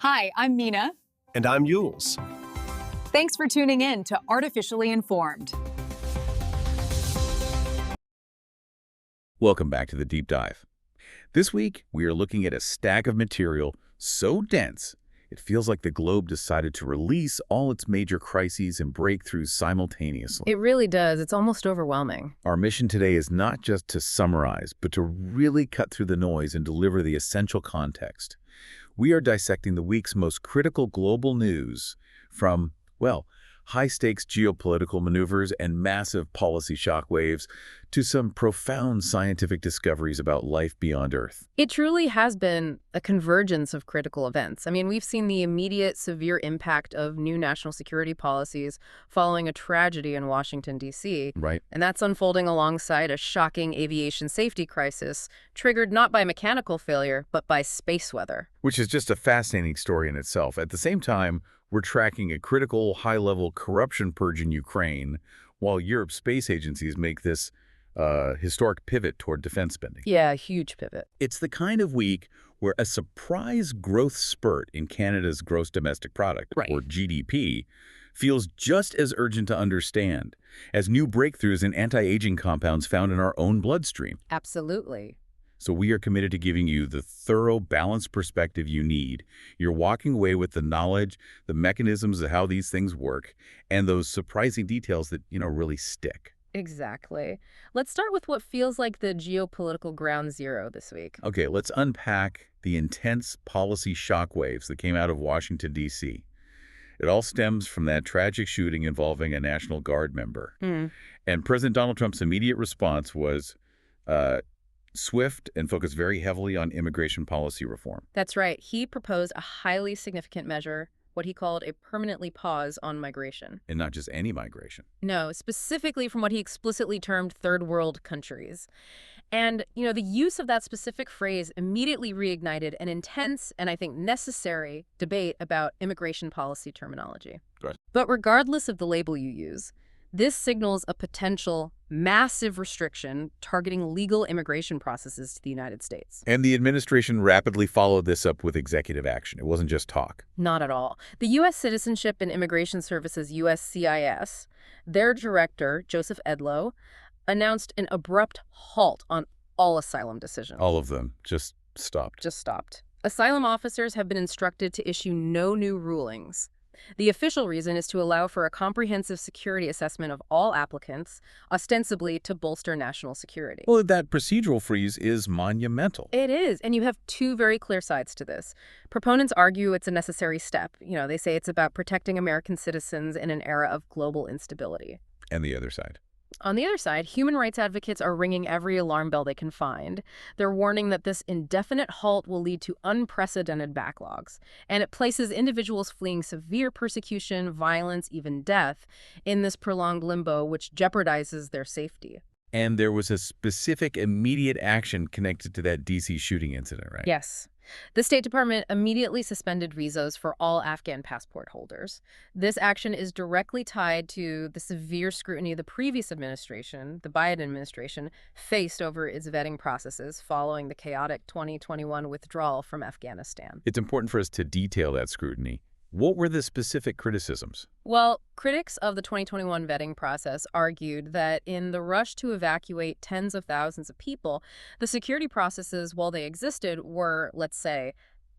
Hi, I'm Mina. And I'm Yules. Thanks for tuning in to Artificially Informed. Welcome back to the Deep Dive. This week, we are looking at a stack of material so dense, it feels like the globe decided to release all its major crises and breakthroughs simultaneously. It really does. It's almost overwhelming. Our mission today is not just to summarize, but to really cut through the noise and deliver the essential context. We are dissecting the week's most critical global news from, well, high-stakes geopolitical maneuvers and massive policy shockwaves to some profound scientific discoveries about life beyond Earth. It truly has been a convergence of critical events. I mean, we've seen the immediate severe impact of new national security policies following a tragedy in Washington, D.C. Right. And that's unfolding alongside a shocking aviation safety crisis triggered not by mechanical failure, but by space weather. Which is just a fascinating story in itself. At the same time, we're tracking a critical high-level corruption purge in Ukraine, while Europe's space agencies make this historic pivot toward defense spending. Yeah, a huge pivot. It's the kind of week where a surprise growth spurt in Canada's gross domestic product, or GDP, feels just as urgent to understand as new breakthroughs in anti-aging compounds found in our own bloodstream. Absolutely. So we are committed to giving you the thorough, balanced perspective you need. You're walking away with the knowledge, the mechanisms of how these things work, and those surprising details that, really stick. Exactly. Let's start with what feels like the geopolitical ground zero this week. Okay, let's unpack the intense policy shockwaves that came out of Washington, D.C. It all stems from that tragic shooting involving a National Guard member. And President Donald Trump's immediate response was swift and focused very heavily on immigration policy reform. That's right. He proposed a highly significant measure, what he called a permanently pause on migration. And not just any migration. No, specifically from what he explicitly termed third world countries. And, the use of that specific phrase immediately reignited an intense and I think necessary debate about immigration policy terminology. Right. But regardless of the label you use, this signals a potential massive restriction targeting legal immigration processes to the United States. And the administration rapidly followed this up with executive action. It wasn't just talk. Not at all. The U.S. Citizenship and Immigration Services, USCIS, their director, Joseph Edlow, announced an abrupt halt on all asylum decisions. All of them just stopped. Just stopped. Asylum officers have been instructed to issue no new rulings. The official reason is to allow for a comprehensive security assessment of all applicants, ostensibly to bolster national security. Well, that procedural freeze is monumental. It is, and you have two very clear sides to this. Proponents argue it's a necessary step. They say it's about protecting American citizens in an era of global instability. And the other side. On the other side, human rights advocates are ringing every alarm bell they can find. They're warning that this indefinite halt will lead to unprecedented backlogs, and it places individuals fleeing severe persecution, violence, even death in this prolonged limbo, which jeopardizes their safety. And there was a specific immediate action connected to that D.C. shooting incident, right? Yes. The State Department immediately suspended visas for all Afghan passport holders. This action is directly tied to the severe scrutiny the previous administration, the Biden administration, faced over its vetting processes following the chaotic 2021 withdrawal from Afghanistan. It's important for us to detail that scrutiny. What were the specific criticisms? Well, critics of the 2021 vetting process argued that in the rush to evacuate tens of thousands of people, the security processes, while they existed, were, let's say,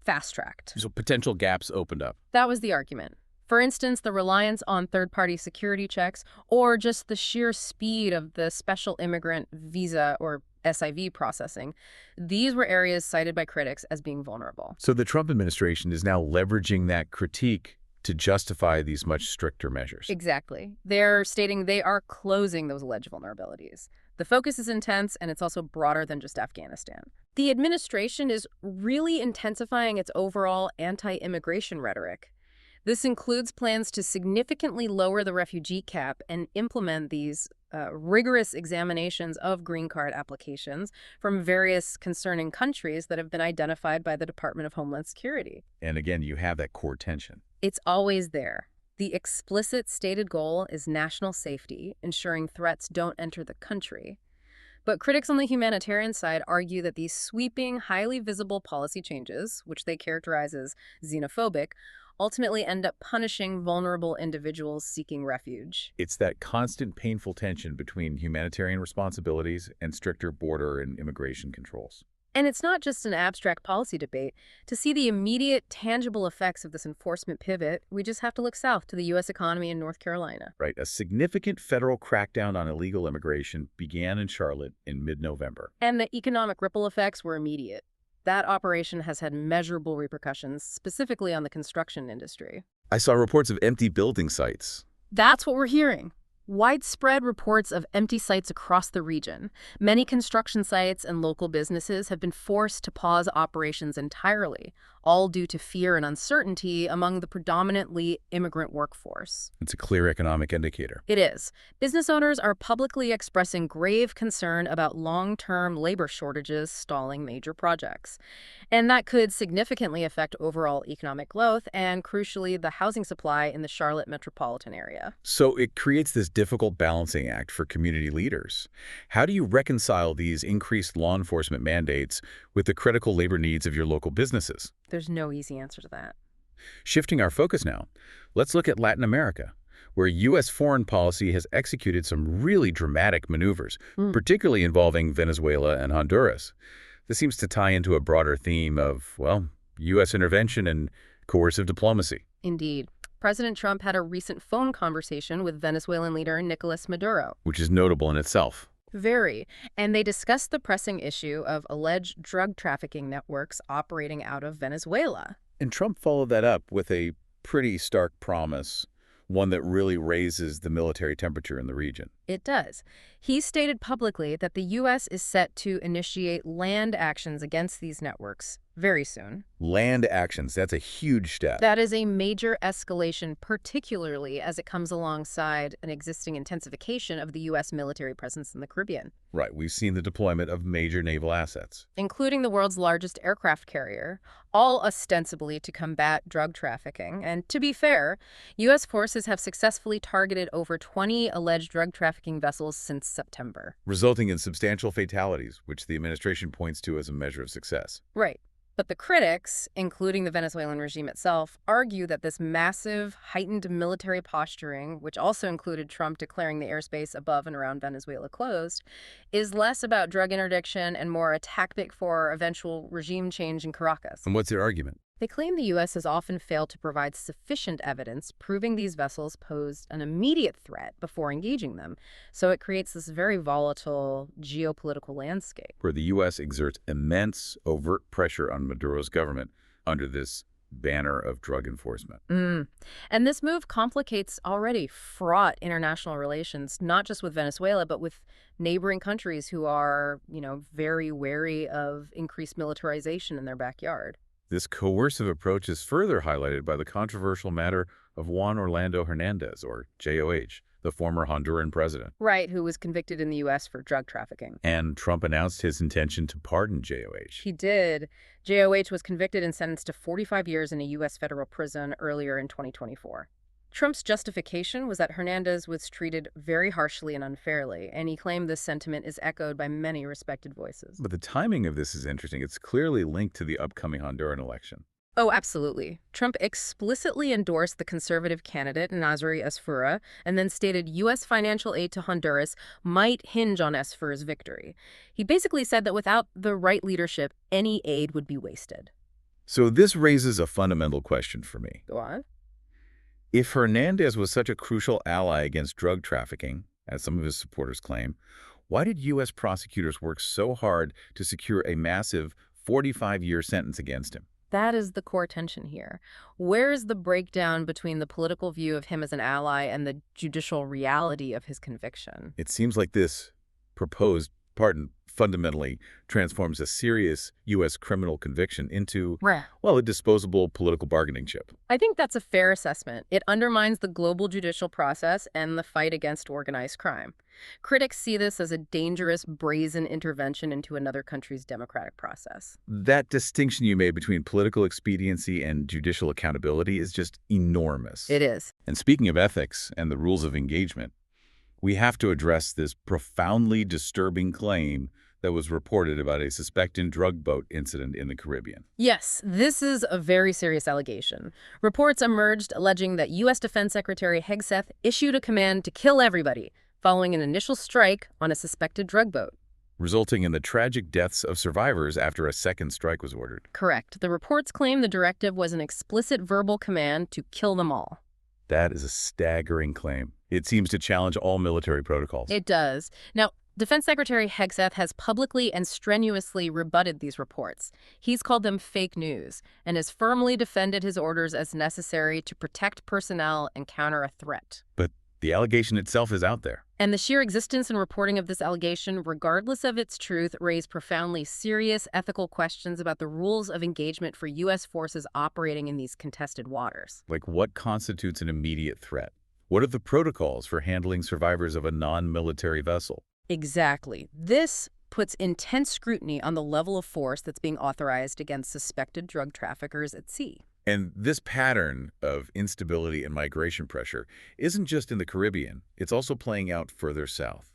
fast-tracked. So potential gaps opened up. That was the argument. For instance, the reliance on third-party security checks or just the sheer speed of the special immigrant visa or SIV processing. These were areas cited by critics as being vulnerable. So the Trump administration is now leveraging that critique to justify these much stricter measures. Exactly. They're stating they are closing those alleged vulnerabilities. The focus is intense, and it's also broader than just Afghanistan. The administration is really intensifying its overall anti-immigration rhetoric. This includes plans to significantly lower the refugee cap and implement these rigorous examinations of green card applications from various concerning countries that have been identified by the Department of Homeland Security. And again, you have that core tension. It's always there. The explicit stated goal is national safety, ensuring threats don't enter the country. But critics on the humanitarian side argue that these sweeping, highly visible policy changes, which they characterize as xenophobic, ultimately end up punishing vulnerable individuals seeking refuge. It's that constant painful tension between humanitarian responsibilities and stricter border and immigration controls. And it's not just an abstract policy debate. To see the immediate, tangible effects of this enforcement pivot, we just have to look south to the U.S. economy in North Carolina. Right, a significant federal crackdown on illegal immigration began in Charlotte in mid-November. And the economic ripple effects were immediate. That operation has had measurable repercussions, specifically on the construction industry. I saw reports of empty building sites. That's what we're hearing. Widespread reports of empty sites across the region. Many construction sites and local businesses have been forced to pause operations entirely, all due to fear and uncertainty among the predominantly immigrant workforce. It's a clear economic indicator. It is. Business owners are publicly expressing grave concern about long-term labor shortages stalling major projects. And that could significantly affect overall economic growth and, crucially, the housing supply in the Charlotte metropolitan area. So it creates this difficult balancing act for community leaders. How do you reconcile these increased law enforcement mandates with the critical labor needs of your local businesses? There's no easy answer to that. Shifting our focus now, let's look at Latin America, where U.S. foreign policy has executed some really dramatic maneuvers, particularly involving Venezuela and Honduras. This seems to tie into a broader theme of, well, U.S. intervention and coercive diplomacy. Indeed. President Trump had a recent phone conversation with Venezuelan leader Nicolas Maduro. Which is notable in itself. Very. And they discussed the pressing issue of alleged drug trafficking networks operating out of Venezuela. And Trump followed that up with a pretty stark promise, one that really raises the military temperature in the region. It does. He stated publicly that the U.S. is set to initiate land actions against these networks very soon. Land actions, that's a huge step. That is a major escalation, particularly as it comes alongside an existing intensification of the U.S. military presence in the Caribbean. Right, we've seen the deployment of major naval assets. Including the world's largest aircraft carrier, all ostensibly to combat drug trafficking. And to be fair, U.S. forces have successfully targeted over 20 alleged drug trafficking vessels since September. Resulting in substantial fatalities, which the administration points to as a measure of success. Right. But the critics, including the Venezuelan regime itself, argue that this massive, heightened military posturing, which also included Trump declaring the airspace above and around Venezuela closed, is less about drug interdiction and more a tactic for eventual regime change in Caracas. And what's their argument? They claim the U.S. has often failed to provide sufficient evidence proving these vessels posed an immediate threat before engaging them, so it creates this very volatile geopolitical landscape. Where the U.S. exerts immense overt pressure on Maduro's government under this banner of drug enforcement. And this move complicates already fraught international relations, not just with Venezuela, but with neighboring countries who are, very wary of increased militarization in their backyard. This coercive approach is further highlighted by the controversial matter of Juan Orlando Hernandez, or JOH, the former Honduran president. Right, who was convicted in the U.S. for drug trafficking. And Trump announced his intention to pardon JOH. He did. JOH was convicted and sentenced to 45 years in a U.S. federal prison earlier in 2024. Trump's justification was that Hernandez was treated very harshly and unfairly, and he claimed this sentiment is echoed by many respected voices. But the timing of this is interesting. It's clearly linked to the upcoming Honduran election. Oh, absolutely. Trump explicitly endorsed the conservative candidate, Nasri Esfura, and then stated U.S. financial aid to Honduras might hinge on Esfura's victory. He basically said that without the right leadership, any aid would be wasted. So this raises a fundamental question for me. Go on. If Hernandez was such a crucial ally against drug trafficking, as some of his supporters claim, why did U.S. prosecutors work so hard to secure a massive 45-year sentence against him? That is the core tension here. Where is the breakdown between the political view of him as an ally and the judicial reality of his conviction? It seems like this proposed pardon fundamentally transforms a serious U.S. criminal conviction into, well, a disposable political bargaining chip. I think that's a fair assessment. It undermines the global judicial process and the fight against organized crime. Critics see this as a dangerous, brazen intervention into another country's democratic process. That distinction you made between political expediency and judicial accountability is just enormous. It is. And speaking of ethics and the rules of engagement, We have to address this profoundly disturbing claim that was reported about a suspected drug boat incident in the Caribbean. Yes, this is a very serious allegation. Reports emerged alleging that U.S. Defense Secretary Hegseth issued a command to kill everybody following an initial strike on a suspected drug boat. Resulting in the tragic deaths of survivors after a second strike was ordered. Correct. The reports claim the directive was an explicit verbal command to kill them all. That is a staggering claim. It seems to challenge all military protocols. It does. Now, Defense Secretary Hegseth has publicly and strenuously rebutted these reports. He's called them fake news and has firmly defended his orders as necessary to protect personnel and counter a threat. But the allegation itself is out there. And the sheer existence and reporting of this allegation, regardless of its truth, raise profoundly serious ethical questions about the rules of engagement for U.S. forces operating in these contested waters. Like, what constitutes an immediate threat? What are the protocols for handling survivors of a non-military vessel? Exactly. This puts intense scrutiny on the level of force that's being authorized against suspected drug traffickers at sea. And this pattern of instability and migration pressure isn't just in the Caribbean, it's also playing out further south.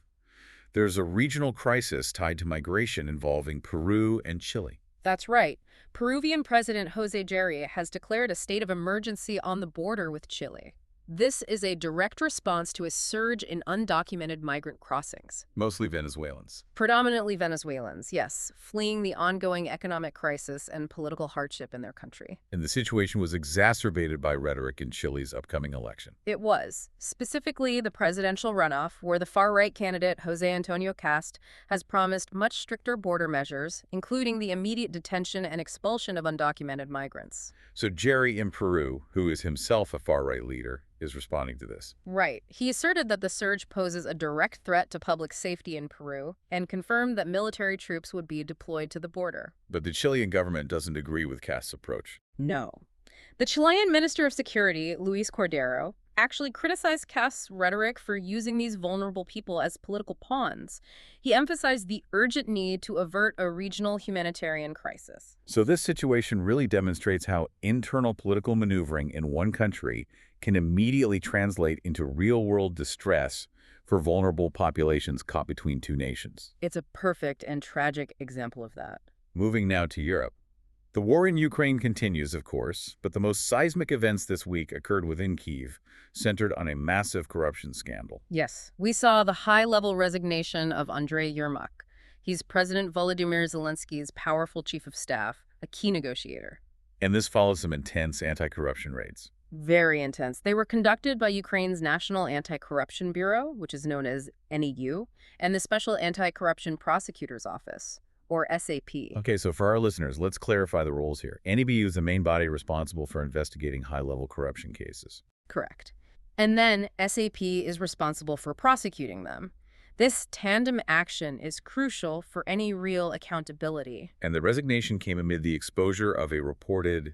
There's a regional crisis tied to migration involving Peru and Chile. That's right. Peruvian President José Jerry has declared a state of emergency on the border with Chile. This is a direct response to a surge in undocumented migrant crossings. Mostly Venezuelans. Predominantly Venezuelans, yes, fleeing the ongoing economic crisis and political hardship in their country. And the situation was exacerbated by rhetoric in Chile's upcoming election. It was. Specifically, the presidential runoff, where the far-right candidate José Antonio Cast has promised much stricter border measures, including the immediate detention and expulsion of undocumented migrants. So Jerry in Peru, who is himself a far-right leader, is responding to this. Right. He asserted that the surge poses a direct threat to public safety in Peru and confirmed that military troops would be deployed to the border. But the Chilean government doesn't agree with Cast's approach. No. The Chilean Minister of Security, Luis Cordero, actually criticized Cast's rhetoric for using these vulnerable people as political pawns. He emphasized the urgent need to avert a regional humanitarian crisis. So this situation really demonstrates how internal political maneuvering in one country can immediately translate into real-world distress for vulnerable populations caught between two nations. It's a perfect and tragic example of that. Moving now to Europe. The war in Ukraine continues, of course, but the most seismic events this week occurred within Kyiv, centered on a massive corruption scandal. Yes, we saw the high-level resignation of Andrei Yermak. He's President Volodymyr Zelensky's powerful chief of staff, a key negotiator. And this follows some intense anti-corruption raids. Very intense. They were conducted by Ukraine's National Anti-Corruption Bureau, which is known as NEU, and the Special Anti-Corruption Prosecutor's Office, or SAP. Okay, so for our listeners, let's clarify the roles here. NEBU is the main body responsible for investigating high-level corruption cases. Correct. And then SAP is responsible for prosecuting them. This tandem action is crucial for any real accountability. And the resignation came amid the exposure of a reported,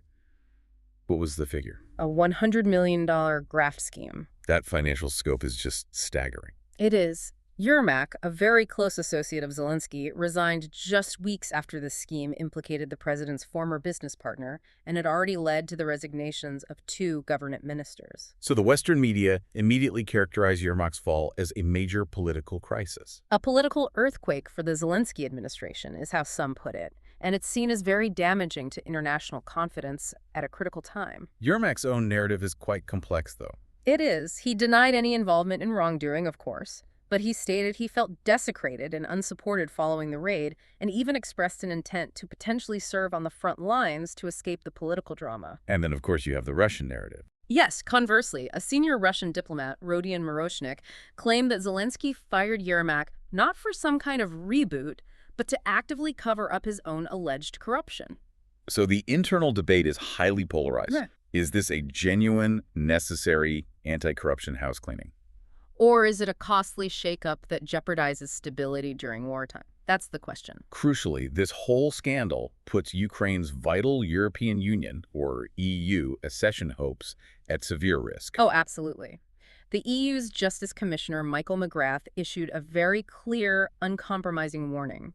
what was the figure? A $100 million graft scheme. That financial scope is just staggering. It is. Yermak, a very close associate of Zelensky, resigned just weeks after the scheme implicated the president's former business partner and had already led to the resignations of 2 government ministers. So the Western media immediately characterized Yermak's fall as a major political crisis. A political earthquake for the Zelensky administration is how some put it, and it's seen as very damaging to international confidence at a critical time. Yermak's own narrative is quite complex, though. It is. He denied any involvement in wrongdoing, of course. But he stated he felt desecrated and unsupported following the raid, and even expressed an intent to potentially serve on the front lines to escape the political drama. And then, of course, you have the Russian narrative. Yes, conversely, a senior Russian diplomat, Rodion Moroshnik, claimed that Zelensky fired Yermak not for some kind of reboot, but to actively cover up his own alleged corruption. So the internal debate is highly polarized. Yeah. Is this a genuine, necessary anti-corruption house cleaning? Or is it a costly shakeup that jeopardizes stability during wartime? That's the question. Crucially, this whole scandal puts Ukraine's vital European Union, or EU, accession hopes at severe risk. Oh, absolutely. The EU's Justice Commissioner, Michael McGrath, issued a very clear, uncompromising warning.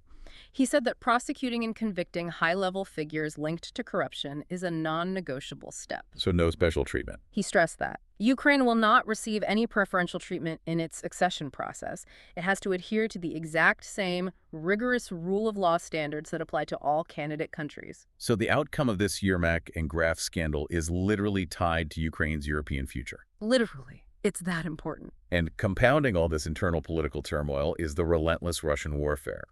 He said that prosecuting and convicting high-level figures linked to corruption is a non-negotiable step. So no special treatment. He stressed that Ukraine will not receive any preferential treatment in its accession process. It has to adhere to the exact same rigorous rule of law standards that apply to all candidate countries. So the outcome of this Yermak and Graf scandal is literally tied to Ukraine's European future. Literally. It's that important. And compounding all this internal political turmoil is the relentless Russian warfare.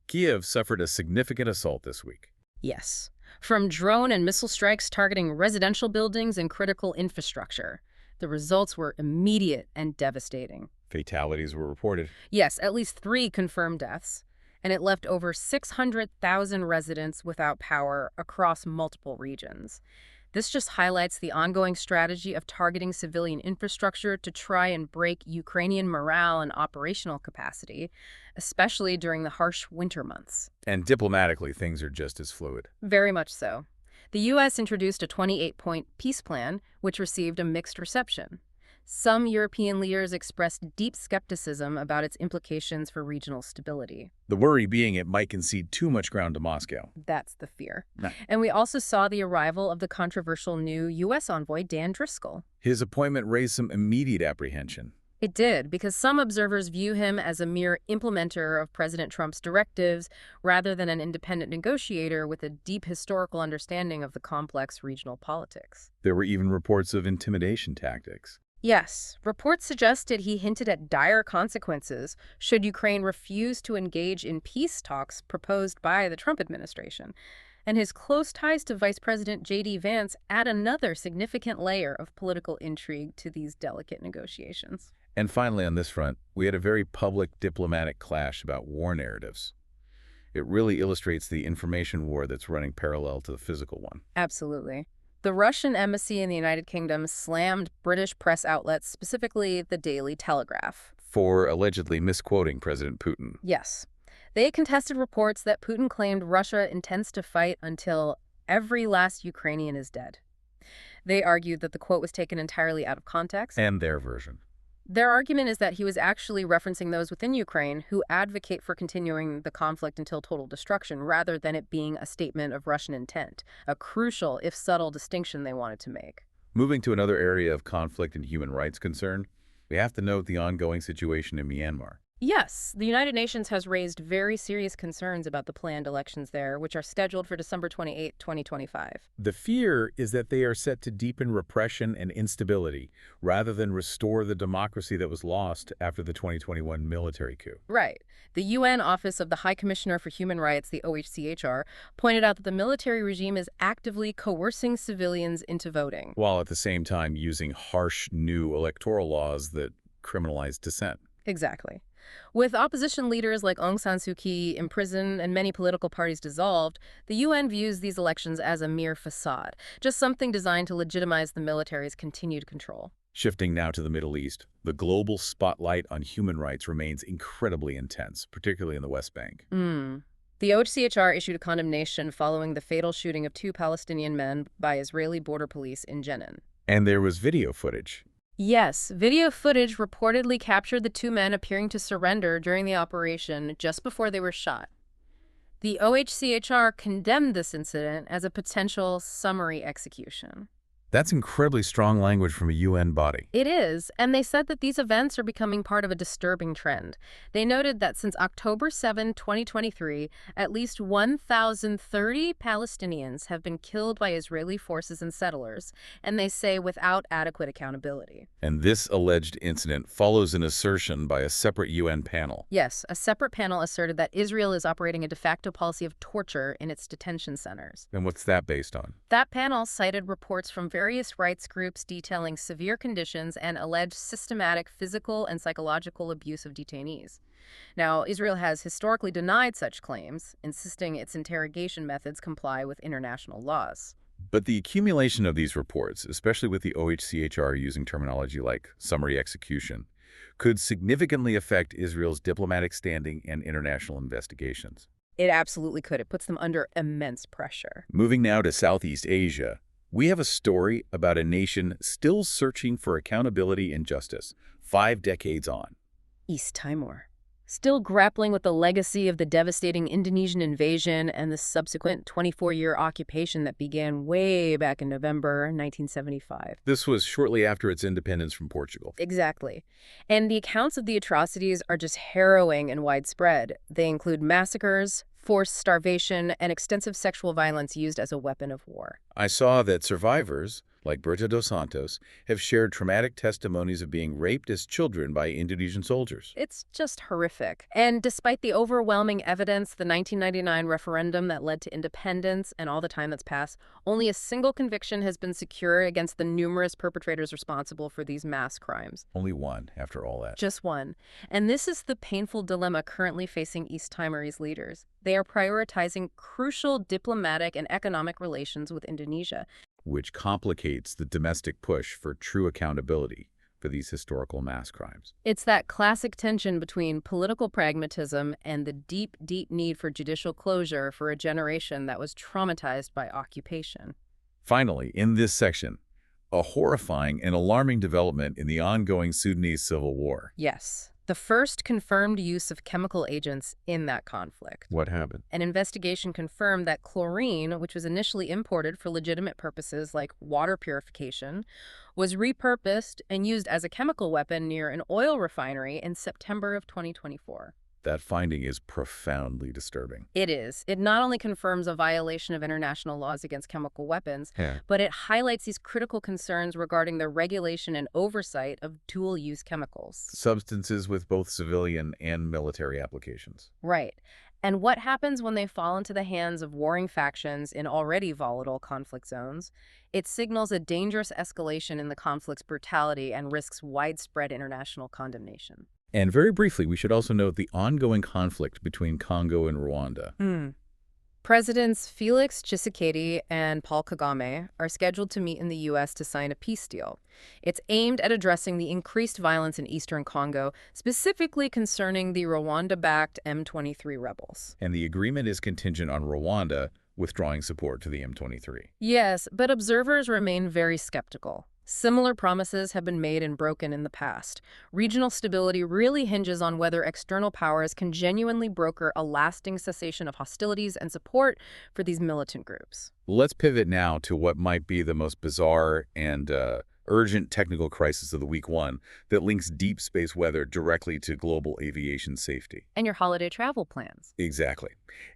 Kiev suffered a significant assault this week. Yes. From drone and missile strikes targeting residential buildings and critical infrastructure. The results were immediate and devastating. Fatalities were reported. Yes, at least 3 confirmed deaths. And it left over 600,000 residents without power across multiple regions. This just highlights the ongoing strategy of targeting civilian infrastructure to try and break Ukrainian morale and operational capacity, especially during the harsh winter months. And diplomatically, things are just as fluid. Very much so. The U.S. introduced a 28-point peace plan, which received a mixed reception. Some European leaders expressed deep skepticism about its implications for regional stability. The worry being it might concede too much ground to Moscow. That's the fear. Nah. And we also saw the arrival of the controversial new U.S. envoy, Dan Driscoll. His appointment raised some immediate apprehension. It did, because some observers view him as a mere implementer of President Trump's directives rather than an independent negotiator with a deep historical understanding of the complex regional politics. There were even reports of intimidation tactics. Yes, reports suggested he hinted at dire consequences should Ukraine refuse to engage in peace talks proposed by the Trump administration. And his close ties to Vice President J.D. Vance add another significant layer of political intrigue to these delicate negotiations. And finally, on this front, we had a very public diplomatic clash about war narratives. It really illustrates the information war that's running parallel to the physical one. Absolutely. The Russian embassy in the United Kingdom slammed British press outlets, specifically the Daily Telegraph, for allegedly misquoting President Putin. Yes. They contested reports that Putin claimed Russia intends to fight until every last Ukrainian is dead. They argued that the quote was taken entirely out of context. And their version. Their argument is that he was actually referencing those within Ukraine who advocate for continuing the conflict until total destruction, rather than it being a statement of Russian intent, a crucial, if subtle, distinction they wanted to make. Moving to another area of conflict and human rights concern, we have to note the ongoing situation in Myanmar. Yes, the United Nations has raised very serious concerns about the planned elections there, which are scheduled for December 28, 2025. The fear is that they are set to deepen repression and instability, rather than restore the democracy that was lost after the 2021 military coup. Right. The UN Office of the High Commissioner for Human Rights, the OHCHR, pointed out that the military regime is actively coercing civilians into voting, while at the same time using harsh new electoral laws that criminalize dissent. Exactly. With opposition leaders like Aung San Suu Kyi imprisoned and many political parties dissolved, the UN views these elections as a mere facade, just something designed to legitimize the military's continued control. Shifting now to the Middle East, the global spotlight on human rights remains incredibly intense, particularly in the West Bank. The OHCHR issued a condemnation following the fatal shooting of 2 Palestinian men by Israeli border police in Jenin. And there was video footage. Yes, video footage reportedly captured the 2 men appearing to surrender during the operation just before they were shot. The OHCHR condemned this incident as a potential summary execution. That's incredibly strong language from a UN body. It is, and they said that these events are becoming part of a disturbing trend. They noted that since October 7, 2023, at least 1,030 Palestinians have been killed by Israeli forces and settlers, and they say without adequate accountability. And this alleged incident follows an assertion by a separate UN panel. Yes, a separate panel asserted that Israel is operating a de facto policy of torture in its detention centers. And what's that based on? That panel cited reports from various rights groups detailing severe conditions and alleged systematic physical and psychological abuse of detainees. Now, Israel has historically denied such claims, insisting its interrogation methods comply with international laws. But the accumulation of these reports, especially with the OHCHR using terminology like summary execution, could significantly affect Israel's diplomatic standing and international investigations. It absolutely could. It puts them under immense pressure. Moving now to Southeast Asia, we have a story about a nation still searching for accountability and justice 5 decades on. East Timor. Still grappling with the legacy of the devastating Indonesian invasion and the subsequent 24-year occupation that began way back in November 1975. This was shortly after its independence from Portugal. Exactly. And the accounts of the atrocities are just harrowing and widespread. They include massacres, forced starvation, and extensive sexual violence used as a weapon of war. I saw that survivors, like Berta dos Santos, have shared traumatic testimonies of being raped as children by Indonesian soldiers. It's just horrific. And despite the overwhelming evidence, the 1999 referendum that led to independence and all the time that's passed, only a single conviction has been secured against the numerous perpetrators responsible for these mass crimes. Only one, after all that. Just one. And this is the painful dilemma currently facing East Timorese leaders. They are prioritizing crucial diplomatic and economic relations with Indonesia, which complicates the domestic push for true accountability for these historical mass crimes. It's that classic tension between political pragmatism and the deep, deep need for judicial closure for a generation that was traumatized by occupation. Finally, in this section, a horrifying and alarming development in the ongoing Sudanese civil war. Yes. The first confirmed use of chemical agents in that conflict. What happened? An investigation confirmed that chlorine, which was initially imported for legitimate purposes like water purification, was repurposed and used as a chemical weapon near an oil refinery in September of 2024. That finding is profoundly disturbing. It is. It not only confirms a violation of international laws against chemical weapons, but it highlights these critical concerns regarding the regulation and oversight of dual-use chemicals. Substances with both civilian and military applications. Right. And what happens when they fall into the hands of warring factions in already volatile conflict zones? It signals a dangerous escalation in the conflict's brutality and risks widespread international condemnation. And very briefly, we should also note the ongoing conflict between Congo and Rwanda. Presidents Felix Tshisekedi and Paul Kagame are scheduled to meet in the U.S. to sign a peace deal. It's aimed at addressing the increased violence in eastern Congo, specifically concerning the Rwanda-backed M23 rebels. And the agreement is contingent on Rwanda withdrawing support to the M23. Yes, but observers remain very skeptical. Similar promises have been made and broken in the past. Regional stability really hinges on whether external powers can genuinely broker a lasting cessation of hostilities and support for these militant groups. Let's pivot now to what might be the most bizarre and urgent technical crisis of the week one that links deep space weather directly to global aviation safety. And your holiday travel plans. Exactly.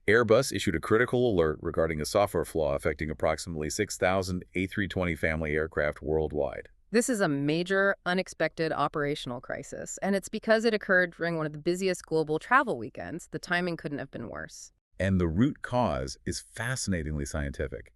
Airbus issued a critical alert regarding a software flaw affecting approximately 6,000 A320 family aircraft worldwide. This is a major, unexpected operational crisis, and it's because it occurred during one of the busiest global travel weekends. The timing couldn't have been worse. And the root cause is fascinatingly scientific.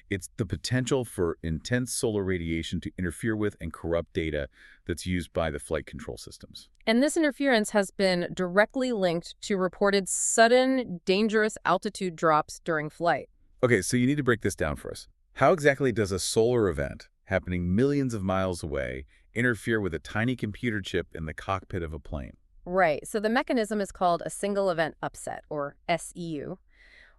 It's the potential for intense solar radiation to interfere with and corrupt data that's used by the flight control systems. And this interference has been directly linked to reported sudden, dangerous altitude drops during flight. Okay, so you need to break this down for us. How exactly does a solar event happening millions of miles away interfere with a tiny computer chip in the cockpit of a plane? Right, so the mechanism is called a single event upset, or SEU.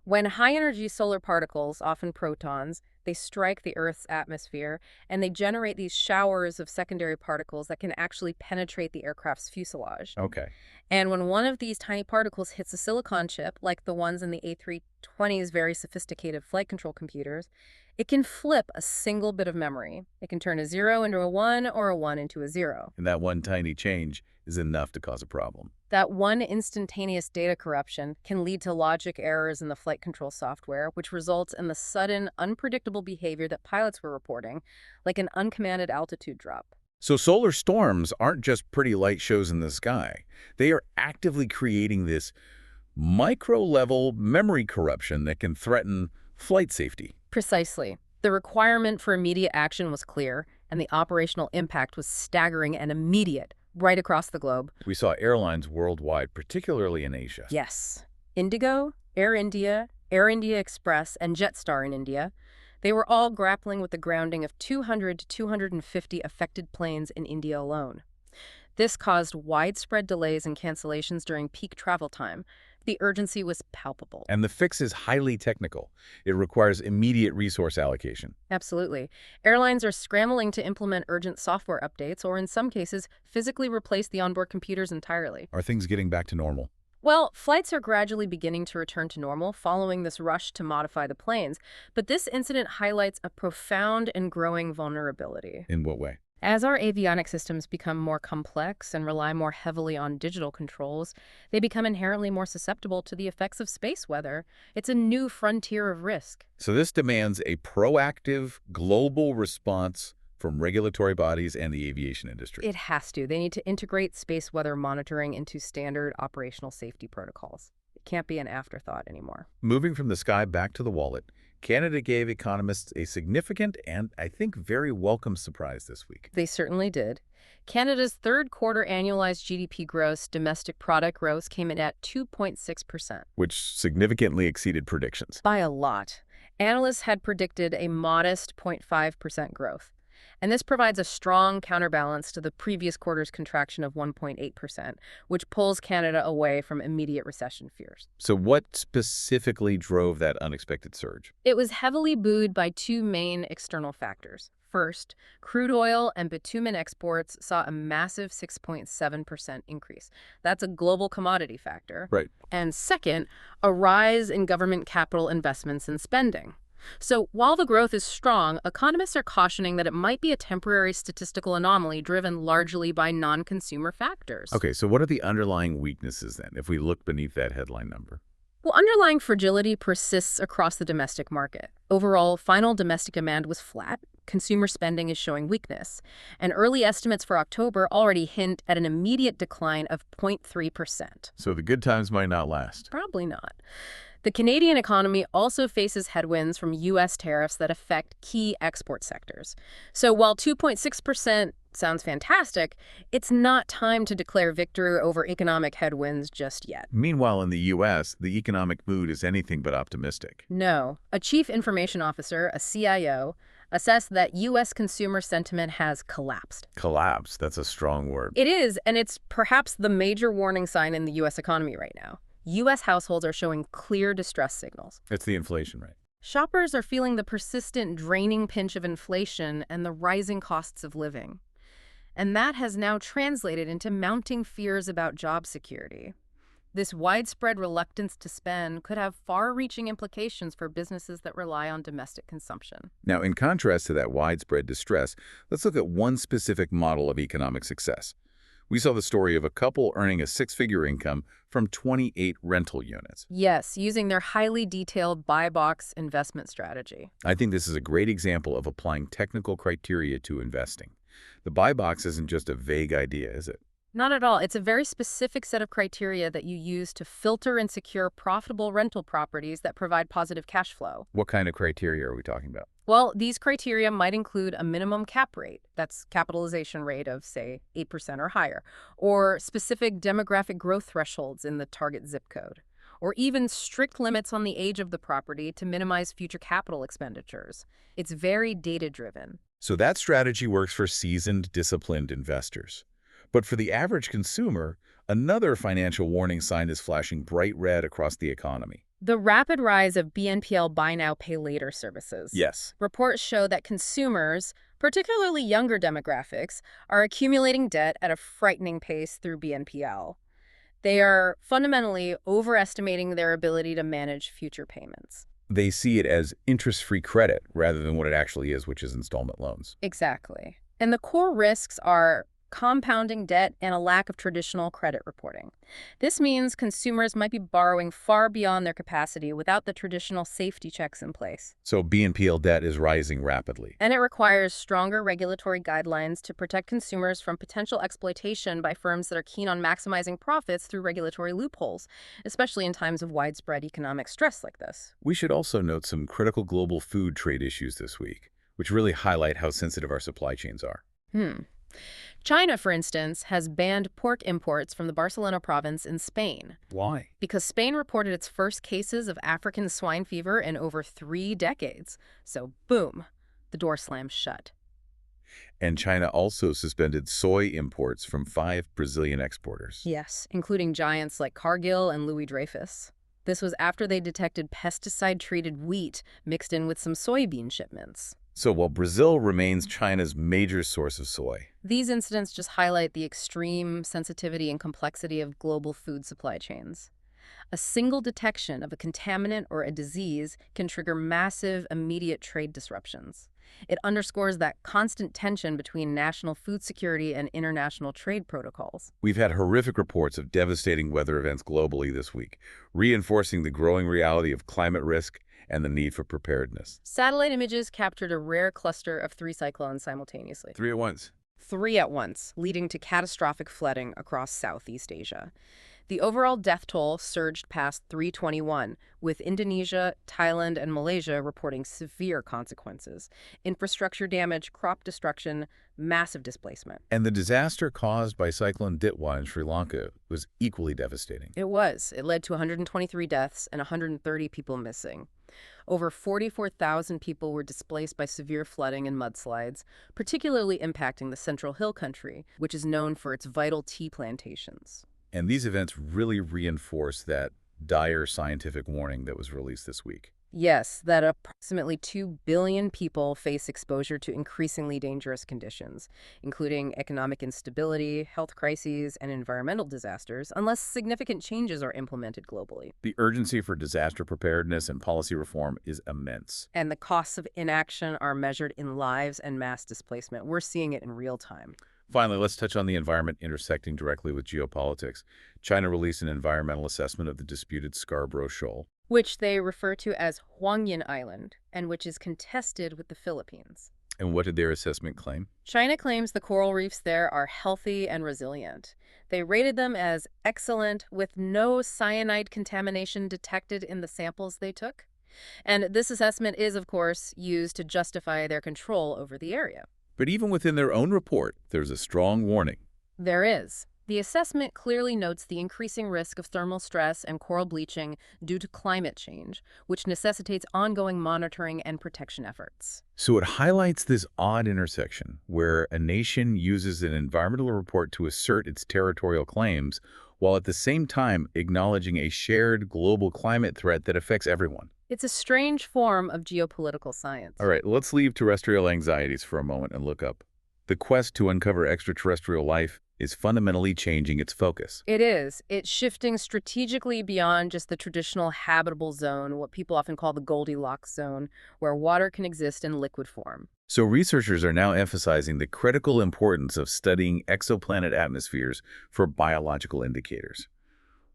When high-energy solar particles, often protons, they strike the Earth's atmosphere, and they generate these showers of secondary particles that can actually penetrate the aircraft's fuselage. Okay. And when one of these tiny particles hits a silicon chip, like the ones in the A320's very sophisticated flight control computers, it can flip a single bit of memory. It can turn a 0 into a 1 or a 1 into a 0. And that one tiny change is enough to cause a problem. That one instantaneous data corruption can lead to logic errors in the flight control software, which results in the sudden, unpredictable behavior that pilots were reporting, like an uncommanded altitude drop. So solar storms aren't just pretty light shows in the sky. They are actively creating this micro-level memory corruption that can threaten flight safety. Precisely. The requirement for immediate action was clear, and the operational impact was staggering and immediate, right across the globe. We saw airlines worldwide, particularly in Asia. Yes. Indigo, Air India Express, and Jetstar in India, they were all grappling with the grounding of 200 to 250 affected planes in India alone. This caused widespread delays and cancellations during peak travel time. The urgency was palpable. And the fix is highly technical. It requires immediate resource allocation. Absolutely. Airlines are scrambling to implement urgent software updates or, in some cases, physically replace the onboard computers entirely. Are things getting back to normal? Well, flights are gradually beginning to return to normal following this rush to modify the planes, but this incident highlights a profound and growing vulnerability. In what way? As our avionic systems become more complex and rely more heavily on digital controls, they become inherently more susceptible to the effects of space weather. It's a new frontier of risk. So this demands a proactive, global response from regulatory bodies and the aviation industry. It has to. They need to integrate space weather monitoring into standard operational safety protocols. It can't be an afterthought anymore. Moving from the sky back to the wallet, Canada gave economists a significant and, I think, very welcome surprise this week. They certainly did. Canada's third quarter annualized GDP gross domestic product growth came in at 2.6%. Which significantly exceeded predictions. By a lot. Analysts had predicted a modest 0.5% growth. And this provides a strong counterbalance to the previous quarter's contraction of 1.8%, which pulls Canada away from immediate recession fears. So what specifically drove that unexpected surge? It was heavily buoyed by two main external factors. First, crude oil and bitumen exports saw a massive 6.7% increase. That's a global commodity factor. Right. And second, a rise in government capital investments and spending. So while the growth is strong, economists are cautioning that it might be a temporary statistical anomaly driven largely by non-consumer factors. Okay, so what are the underlying weaknesses then, if we look beneath that headline number? Well, underlying fragility persists across the domestic market. Overall, final domestic demand was flat. Consumer spending is showing weakness. And early estimates for October already hint at an immediate decline of 0.3%. So the good times might not last. Probably not. The Canadian economy also faces headwinds from U.S. tariffs that affect key export sectors. So while 2.6% sounds fantastic, it's not time to declare victory over economic headwinds just yet. Meanwhile, in the U.S., the economic mood is anything but optimistic. No. A chief information officer, a CIO, assessed that U.S. consumer sentiment has collapsed. Collapse, that's a strong word. It is, and it's perhaps the major warning sign in the U.S. economy right now. U.S. households are showing clear distress signals. It's the inflation rate. Shoppers are feeling the persistent draining pinch of inflation and the rising costs of living. And that has now translated into mounting fears about job security. This widespread reluctance to spend could have far-reaching implications for businesses that rely on domestic consumption. Now, in contrast to that widespread distress, let's look at one specific model of economic success. We saw the story of a couple earning a six-figure income from 28 rental units. Yes, using their highly detailed buy box investment strategy. I think this is a great example of applying technical criteria to investing. The buy box isn't just a vague idea, is it? Not at all. It's a very specific set of criteria that you use to filter and secure profitable rental properties that provide positive cash flow. What kind of criteria are we talking about? Well, these criteria might include a minimum cap rate, that's capitalization rate of, say, 8% or higher, or specific demographic growth thresholds in the target zip code, or even strict limits on the age of the property to minimize future capital expenditures. It's very data-driven. So that strategy works for seasoned, disciplined investors. But for the average consumer, another financial warning sign is flashing bright red across the economy. The rapid rise of BNPL buy now, pay later services. Yes. Reports show that consumers, particularly younger demographics, are accumulating debt at a frightening pace through BNPL. They are fundamentally overestimating their ability to manage future payments. They see it as interest-free credit rather than what it actually is, which is installment loans. Exactly. And the core risks are compounding debt and a lack of traditional credit reporting. This means consumers might be borrowing far beyond their capacity without the traditional safety checks in place. So BNPL debt is rising rapidly. And it requires stronger regulatory guidelines to protect consumers from potential exploitation by firms that are keen on maximizing profits through regulatory loopholes, especially in times of widespread economic stress like this. We should also note some critical global food trade issues this week, which really highlight how sensitive our supply chains are. China, for instance, has banned pork imports from the Barcelona province in Spain. Why? Because Spain reported its first cases of African swine fever in over 3 decades. So, boom, the door slams shut. And China also suspended soy imports from 5 Brazilian exporters. Yes, including giants like Cargill and Louis Dreyfus. This was after they detected pesticide-treated wheat mixed in with some soybean shipments. So while Brazil remains China's major source of soy, These incidents just highlight the extreme sensitivity and complexity of global food supply chains. A single detection of a contaminant or a disease can trigger massive, immediate trade disruptions. It underscores that constant tension between national food security and international trade protocols. we've had horrific reports of devastating weather events globally this week, reinforcing the growing reality of climate risk and the need for preparedness. Satellite images captured a rare cluster of 3 cyclones simultaneously. 3 at once. 3 at once, leading to catastrophic flooding across Southeast Asia. The overall death toll surged past 321, with Indonesia, Thailand, and Malaysia reporting severe consequences. Infrastructure damage, crop destruction, massive displacement. And the disaster caused by Cyclone Ditwa in Sri Lanka was equally devastating. It was. It led to 123 deaths and 130 people missing. Over 44,000 people were displaced by severe flooding and mudslides, particularly impacting the Central Hill Country, which is known for its vital tea plantations. And these events really reinforce that dire scientific warning that was released this week. Yes, that approximately 2 billion people face exposure to increasingly dangerous conditions, including economic instability, health crises, and environmental disasters, unless significant changes are implemented globally. The urgency for disaster preparedness and policy reform is immense. And the costs of inaction are measured in lives and mass displacement. We're seeing it in real time. Finally, let's touch on the environment intersecting directly with geopolitics. China released an environmental assessment of the disputed Scarborough Shoal. Which they refer to as Huangyan Island, and which is contested with the Philippines. And what did their assessment claim? China claims the coral reefs there are healthy and resilient. They rated them as excellent, with no cyanide contamination detected in the samples they took. And this assessment is, of course, used to justify their control over the area. But even within their own report, there's a strong warning. There is. The assessment clearly notes the increasing risk of thermal stress and coral bleaching due to climate change, which necessitates ongoing monitoring and protection efforts. So it highlights this odd intersection where a nation uses an environmental report to assert its territorial claims, while at the same time acknowledging a shared global climate threat that affects everyone. It's a strange form of geopolitical science. All right, let's leave terrestrial anxieties for a moment and look up. The quest to uncover extraterrestrial life is fundamentally changing its focus. It is. It's shifting strategically beyond just the traditional habitable zone, what people often call the Goldilocks zone, where water can exist in liquid form. So researchers are now emphasizing the critical importance of studying exoplanet atmospheres for biological indicators.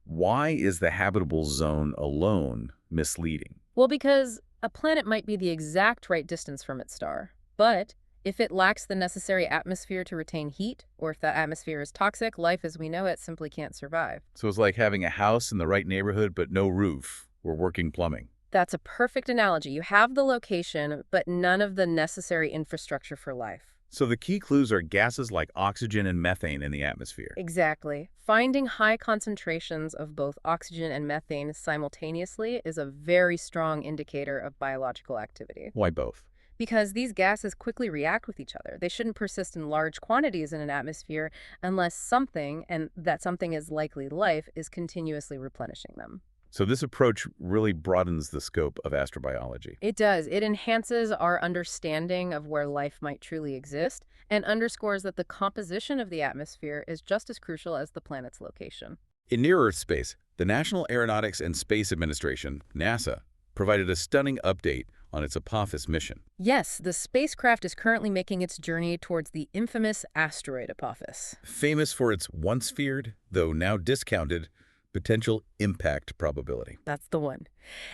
Why is the habitable zone alone misleading? Well, because a planet might be the exact right distance from its star, but if it lacks the necessary atmosphere to retain heat, or if that atmosphere is toxic, life as we know it simply can't survive. So it's like having a house in the right neighborhood but no roof or working plumbing. That's a perfect analogy. You have the location, but none of the necessary infrastructure for life. So the key clues are gases like oxygen and methane in the atmosphere. Exactly. Finding high concentrations of both oxygen and methane simultaneously is a very strong indicator of biological activity. Why both? Because these gases quickly react with each other. They shouldn't persist in large quantities in an atmosphere unless something, and that something is likely life, is continuously replenishing them. So this approach really broadens the scope of astrobiology. It does. It enhances our understanding of where life might truly exist and underscores that the composition of the atmosphere is just as crucial as the planet's location. In near-Earth space, the National Aeronautics and Space Administration, NASA, provided a stunning update on its Apophis mission. Yes, the spacecraft is currently making its journey towards the infamous asteroid Apophis. Famous for its once feared, though now discounted, potential impact probability. That's the one.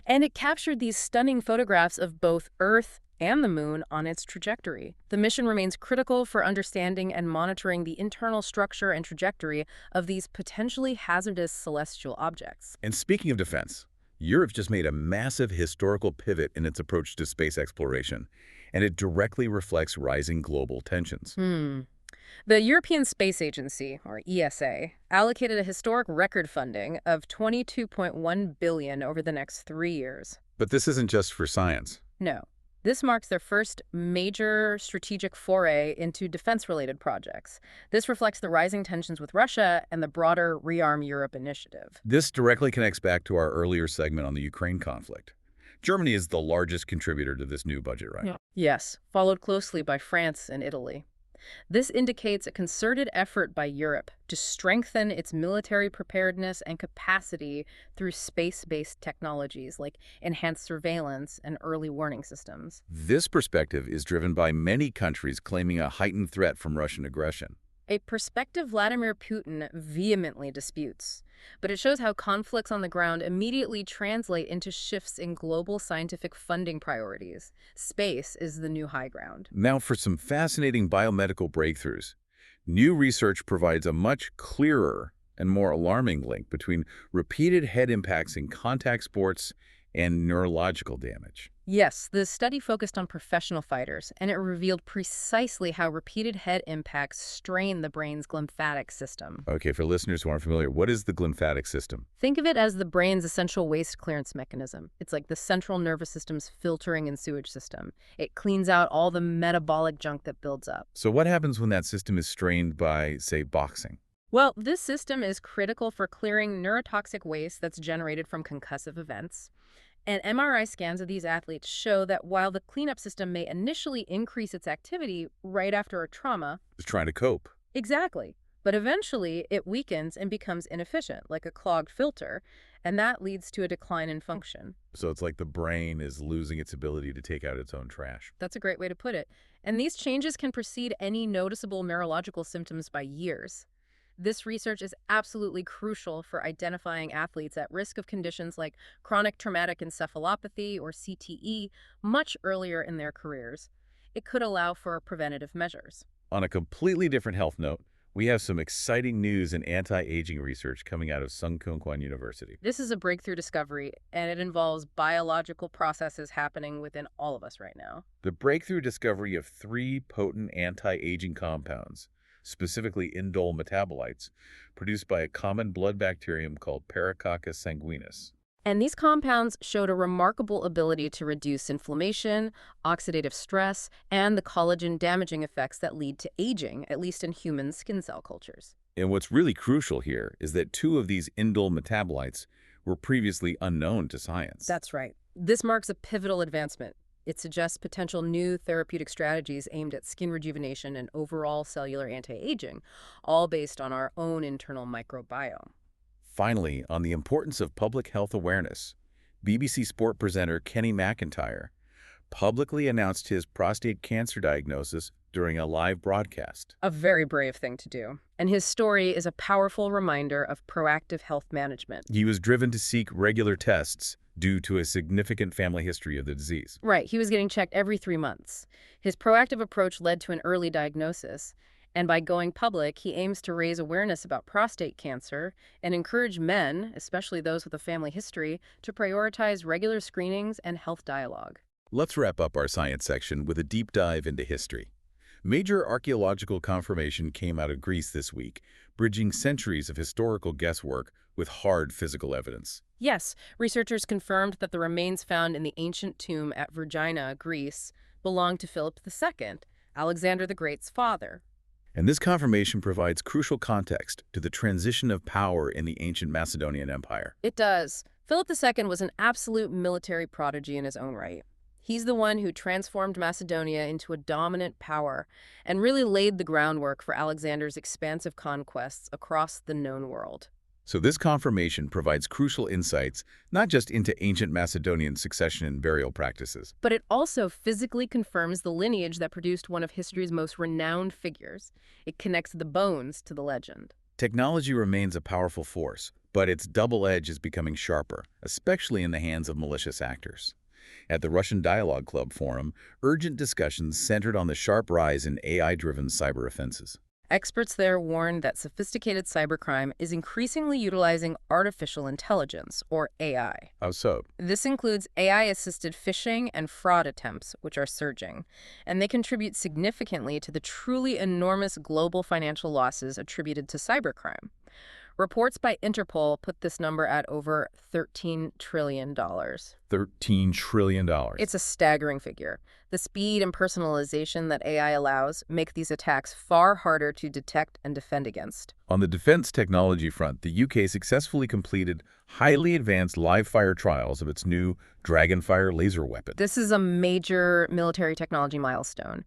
And it captured these stunning photographs of both Earth and the Moon on its trajectory. The mission remains critical for understanding and monitoring the internal structure and trajectory of these potentially hazardous celestial objects. And speaking of defense, Europe just made a massive historical pivot in its approach to space exploration, and it directly reflects rising global tensions. The European Space Agency, or ESA, allocated a historic record funding of $22.1 billion over the next 3 years. But this isn't just for science. No. This marks their first major strategic foray into defense-related projects. This reflects the rising tensions with Russia and the broader Rearm Europe initiative. This directly connects back to our earlier segment on the Ukraine conflict. Germany is the largest contributor to this new budget, right? Yeah. Yes, followed closely by France and Italy. This indicates a concerted effort by Europe to strengthen its military preparedness and capacity through space-based technologies like enhanced surveillance and early warning systems. This perspective is driven by many countries claiming a heightened threat from Russian aggression. A perspective Vladimir Putin vehemently disputes, but it shows how conflicts on the ground immediately translate into shifts in global scientific funding priorities. Space is the new high ground. Now for some fascinating biomedical breakthroughs. New research provides a much clearer and more alarming link between repeated head impacts in contact sports and neurological damage. Yes, the study focused on professional fighters, and it revealed precisely how repeated head impacts strain the brain's glymphatic system. Okay, for listeners who aren't familiar, what is the glymphatic system? Think of it as the brain's essential waste clearance mechanism. It's like the central nervous system's filtering and sewage system. It cleans out all the metabolic junk that builds up. So what happens when that system is strained by, say, boxing? Well, this system is critical for clearing neurotoxic waste that's generated from concussive events. And MRI scans of these athletes show that while the cleanup system may initially increase its activity right after a trauma, It's trying to cope. exactly, but eventually it weakens and becomes inefficient, like a clogged filter, and that leads to a decline in function. So it's like the brain is losing its ability to take out its own trash. That's a great way to put it. And these changes can precede any noticeable neurological symptoms by years. This research is absolutely crucial for identifying athletes at risk of conditions like chronic traumatic encephalopathy or CTE much earlier in their careers. It could allow for preventative measures. On a completely different health note, we have some exciting news in anti-aging research coming out of Sungkyunkwan University. This is a breakthrough discovery, and it involves biological processes happening within all of us right now. The breakthrough discovery of 3 potent anti-aging compounds, specifically indole metabolites, produced by a common blood bacterium called Paracoccus sanguinis. And these compounds showed a remarkable ability to reduce inflammation, oxidative stress, and the collagen-damaging effects that lead to aging, at least in human skin cell cultures. And what's really crucial here is that 2 of these indole metabolites were previously unknown to science. That's right. This marks a pivotal advancement. It suggests potential new therapeutic strategies aimed at skin rejuvenation and overall cellular anti-aging, all based on our own internal microbiome. Finally, on the importance of public health awareness, BBC Sport presenter Kenny McIntyre publicly announced his prostate cancer diagnosis during a live broadcast. A very brave thing to do. And his story is a powerful reminder of proactive health management. He was driven to seek regular tests due to a significant family history of the disease. Right, he was getting checked every 3 months. His proactive approach led to an early diagnosis. And by going public, he aims to raise awareness about prostate cancer and encourage men, especially those with a family history, to prioritize regular screenings and health dialogue. Let's wrap up our science section with a deep dive into history. Major archaeological confirmation came out of Greece this week, bridging centuries of historical guesswork with hard physical evidence. Yes, researchers confirmed that the remains found in the ancient tomb at Vergina, Greece, belonged to Philip II, Alexander the Great's father. And this confirmation provides crucial context to the transition of power in the ancient Macedonian Empire. It does. Philip II was an absolute military prodigy in his own right. He's the one who transformed Macedonia into a dominant power and really laid the groundwork for Alexander's expansive conquests across the known world. So this confirmation provides crucial insights, not just into ancient Macedonian succession and burial practices, But it also physically confirms the lineage that produced one of history's most renowned figures. It connects the bones to the legend. Technology remains a powerful force, but its double edge is becoming sharper, especially in the hands of malicious actors. At the Russian Dialogue Club forum, urgent discussions centered on the sharp rise in AI-driven cyber offenses. Experts there warn that sophisticated cybercrime is increasingly utilizing artificial intelligence, or AI. How so? This includes AI-assisted phishing and fraud attempts, which are surging, and they contribute significantly to the truly enormous global financial losses attributed to cybercrime. Reports by Interpol put this number at over $13 trillion. $13 trillion. It's a staggering figure. The speed and personalization that AI allows make these attacks far harder to detect and defend against. On the defense technology front, the UK successfully completed highly advanced live-fire trials of its new Dragonfire laser weapon. This is a major military technology milestone.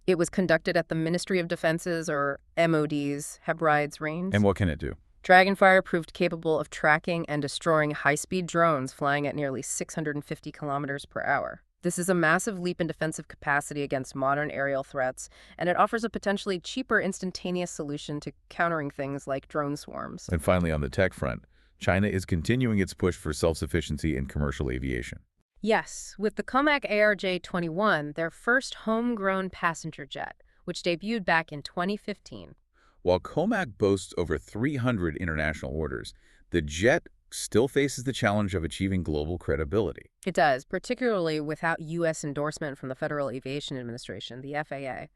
It was conducted at the Ministry of Defense's, or MOD's, Hebrides range. And what can it do? Dragonfire proved capable of tracking and destroying high-speed drones flying at nearly 650 kilometers per hour. This is a massive leap in defensive capacity against modern aerial threats, and it offers a potentially cheaper, instantaneous solution to countering things like drone swarms. And finally, on the tech front, China is continuing its push for self-sufficiency in commercial aviation. Yes, with the Comac ARJ-21, their first homegrown passenger jet, which debuted back in 2015. While Comac boasts over 300 international orders, the jet still faces the challenge of achieving global credibility. It does, particularly without U.S. endorsement from the Federal Aviation Administration, the FAA.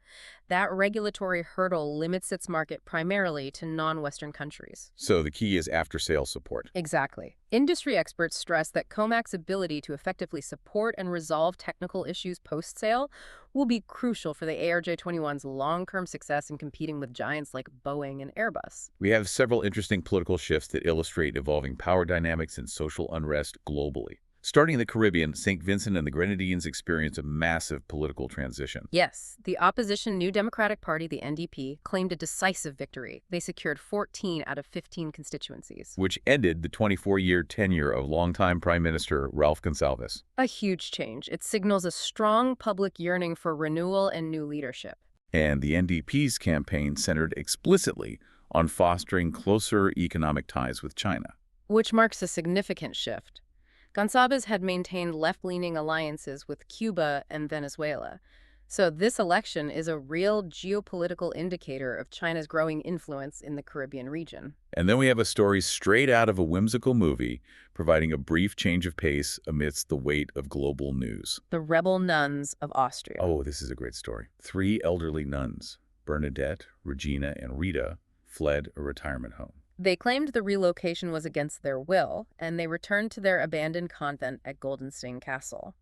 That regulatory hurdle limits its market primarily to non-Western countries. So the key is after-sales support. Exactly. Industry experts stress that Comac's ability to effectively support and resolve technical issues post-sale will be crucial for the ARJ-21's long-term success in competing with giants like Boeing and Airbus. We have several interesting political shifts that illustrate evolving power dynamics and social unrest globally. Starting in the Caribbean, St. Vincent and the Grenadines experience a massive political transition. Yes, the opposition New Democratic Party, the NDP, claimed a decisive victory. They secured 14 out of 15 constituencies, Which ended the 24-year tenure of longtime Prime Minister Ralph Gonsalves. a huge change. It signals a strong public yearning for renewal and new leadership. And the NDP's campaign centered explicitly on fostering closer economic ties with China. Which marks a significant shift. Gonsalves had maintained left-leaning alliances with Cuba and Venezuela. So this election is a real geopolitical indicator of China's growing influence in the Caribbean region. And then we have a story straight out of a whimsical movie, providing a brief change of pace amidst the weight of global news. The rebel nuns of Austria. Oh, this is a great story. 3 elderly nuns, Bernadette, Regina, and Rita, fled a retirement home. They claimed the relocation was against their will, and they returned to their abandoned convent at Goldenstein Castle.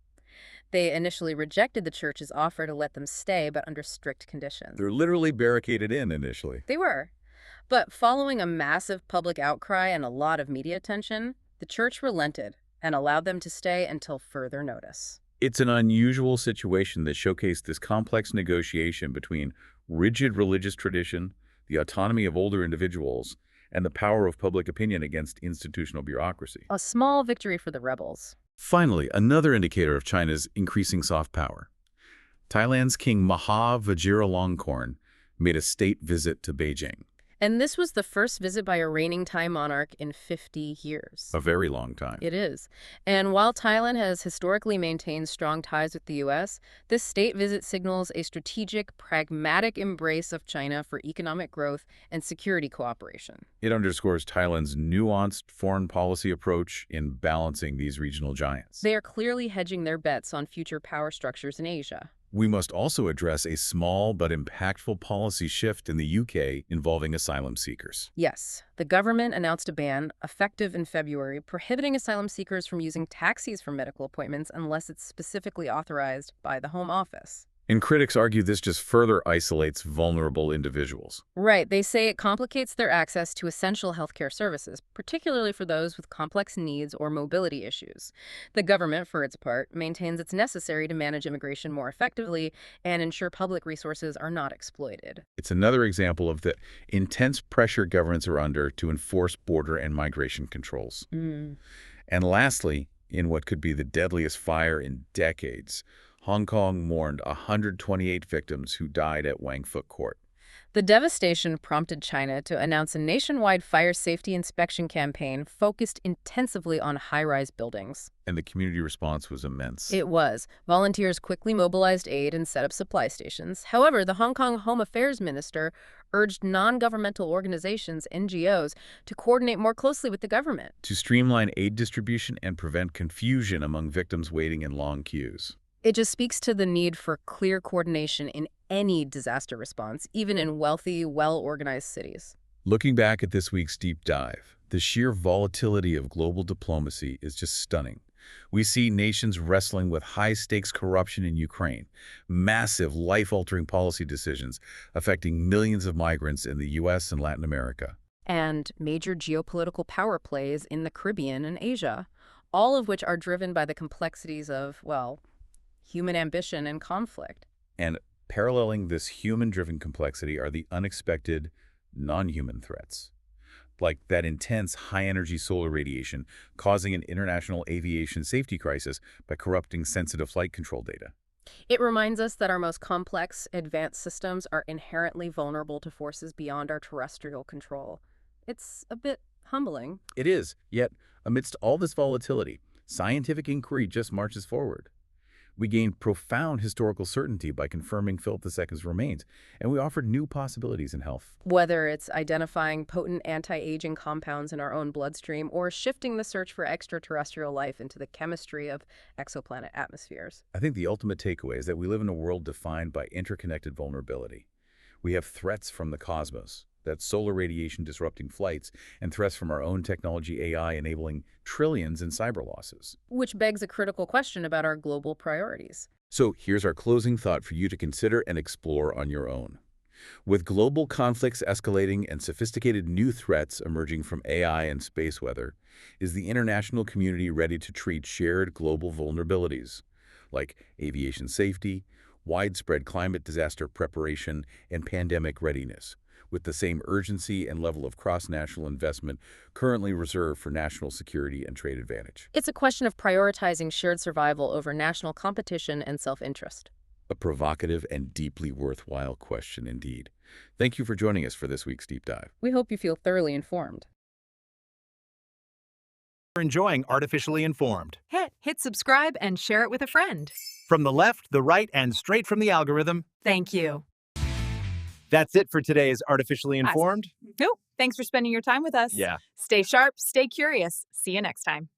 They initially rejected the church's offer to let them stay, but under strict conditions. They're literally barricaded in initially. They were. But following a massive public outcry and a lot of media attention, the church relented and allowed them to stay until further notice. It's an unusual situation that showcased this complex negotiation between rigid religious tradition, the autonomy of older individuals, and the power of public opinion against institutional bureaucracy. A small victory for the rebels. Finally, another indicator of China's increasing soft power. Thailand's King Maha Vajiralongkorn made a state visit to Beijing. And this was the first visit by a reigning Thai monarch in 50 years. A very long time. It is. And while Thailand has historically maintained strong ties with the U.S., this state visit signals a strategic, pragmatic embrace of China for economic growth and security cooperation. It underscores Thailand's nuanced foreign policy approach in balancing these regional giants. They are clearly hedging their bets on future power structures in Asia. We must also address a small but impactful policy shift in the UK involving asylum seekers. Yes, the government announced a ban, effective in February, prohibiting asylum seekers from using taxis for medical appointments unless it's specifically authorized by the Home Office. And critics argue this just further isolates vulnerable individuals. Right. They say it complicates their access to essential healthcare services, particularly for those with complex needs or mobility issues. The government, for its part, maintains it's necessary to manage immigration more effectively and ensure public resources are not exploited. It's another example of the intense pressure governments are under to enforce border and migration controls. And lastly, in what could be the deadliest fire in decades, Hong Kong mourned 128 victims who died at Wang Fuk Court. The devastation prompted China to announce a nationwide fire safety inspection campaign focused intensively on high-rise buildings. And the community response was immense. It was. Volunteers quickly mobilized aid and set up supply stations. However, the Hong Kong Home Affairs Minister urged non-governmental organizations, NGOs, to coordinate more closely with the government. To streamline aid distribution and prevent confusion among victims waiting in long queues. It just speaks to the need for clear coordination in any disaster response, even in wealthy, well-organized cities. Looking back at this week's deep dive, the sheer volatility of global diplomacy is just stunning. We see nations wrestling with high-stakes corruption in Ukraine, massive life-altering policy decisions affecting millions of migrants in the U.S. and Latin America. And major geopolitical power plays in the Caribbean and Asia, all of which are driven by the complexities of, well, human ambition and conflict. And paralleling this human-driven complexity are the unexpected, non-human threats, like that intense high-energy solar radiation causing an international aviation safety crisis by corrupting sensitive flight control data. It reminds us that our most complex, advanced systems are inherently vulnerable to forces beyond our terrestrial control. It's a bit humbling. It is, yet amidst all this volatility, scientific inquiry just marches forward. We gained profound historical certainty by confirming Philip II's remains, and we offered new possibilities in health. Whether it's identifying potent anti-aging compounds in our own bloodstream or shifting the search for extraterrestrial life into the chemistry of exoplanet atmospheres. I think the ultimate takeaway is that we live in a world defined by interconnected vulnerability. We have threats from the cosmos, that solar radiation disrupting flights, and threats from our own technology AI enabling trillions in cyber losses. Which begs a critical question about our global priorities. So here's our closing thought for you to consider and explore on your own. With global conflicts escalating and sophisticated new threats emerging from AI and space weather, is the international community ready to treat shared global vulnerabilities, like aviation safety, widespread climate disaster preparation, and pandemic readiness, with the same urgency and level of cross-national investment currently reserved for national security and trade advantage? It's a question of prioritizing shared survival over national competition and self-interest. A provocative and deeply worthwhile question indeed. Thank you for joining us for this week's Deep Dive. We hope you feel thoroughly informed. For enjoying Artificially Informed. Hit subscribe and share it with a friend. From the left, the right, and straight from the algorithm. Thank you. That's it for today's Artificially Informed. Nope. Thanks for spending your time with us. Yeah. Stay sharp, stay curious. See you next time.